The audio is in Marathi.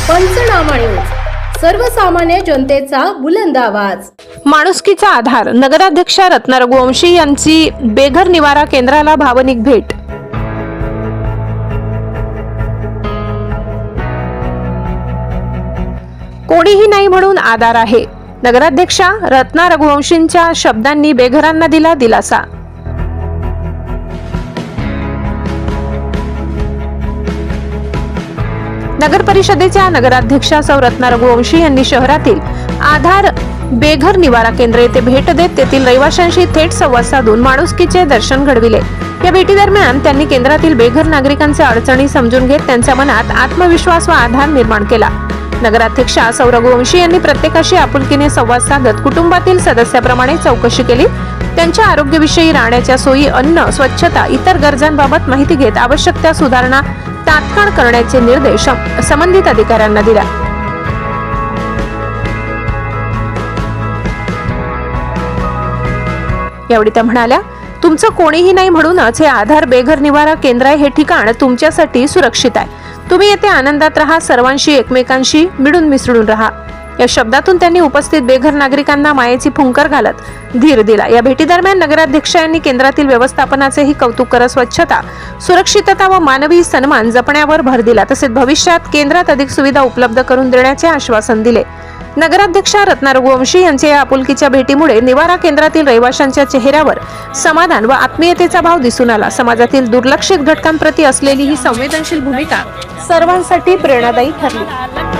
पंचनामा न्यूज, सर्वसामान्य जनतेचा बुलंद आवाज। माणुसकीचा आधार। नगराध्यक्षा रत्ना रघुवंशी यांची बेघर निवारा केंद्राला भावनिक भेट। कोणीही नाही म्हणून आधार आहे। नगराध्यक्षा रत्ना रघुवंशींच्या शब्दांनी बेघरांना दिला दिलासा। नगर परिषदेच्या नगराध्यक्षा सौ रत्ना रघुवंशी यांनी शहरातील आधार बेघर निवारा केंद्र येथे भेट देत तेथील रहिवाशांशी थेट संवाद साधून माणुसकीचे दर्शन घडविले। या भेटी दरम्यान त्यांनी केंद्रातील बेघर नागरिकांच्या अडचणी समजून घेत त्यांच्या मनात आत्मविश्वास व आधार निर्माण केला। नगराध्यक्षा सौ रघुवंशी यांनी प्रत्येकाशी आपुलकीने संवाद साधत कुटुंबातील सदस्याप्रमाणे चौकशी केली। त्यांच्या आरोग्याविषयी, राहण्याच्या सोयी, अन्न, स्वच्छता, इतर गरजांबाबत माहिती घेत आवश्यक त्या सुधारणा तात्काळ करण्याचे निर्देश संबंधित अधिकाऱ्यांना दिले। यावेळी त्या म्हणाल्या, तुमचं कोणीही नाही म्हणूनच हे आधार बेघर निवारा केंद्र आहे। हे ठिकाण तुमच्यासाठी सुरक्षित आहे। तुम्ही येथे आनंदात राहा, सर्वांशी एकमेकांशी मिळून मिसळून राहा। या शब्दातून त्यांनी उपस्थित बेघर नागरिकांना मायेची फुंकर घालत धीर दिला। या भेटी दरम्यान नगराध्यक्षा यांनी केंद्रातील व्यवस्थापनाचेही कौतुक करत स्वच्छता, सुरक्षितता व मानवी सन्मान जपण्यावर भर दिला। तसेच भविष्यात केंद्रात अधिक सुविधा उपलब्ध करून देण्याचे आश्वासन दिले। नगराध्यक्षा रत्ना रघुवंशी यांच्या या आपुलकीच्या भेटीमुळे निवारा केंद्रातील रहिवाशांच्या चेहऱ्यावर समाधान व आत्मीयतेचा भाव दिसून आला। समाजातील दुर्लक्षित घटकांप्रती असलेली ही संवेदनशील भूमिका सर्वांसाठी प्रेरणादायी ठरली।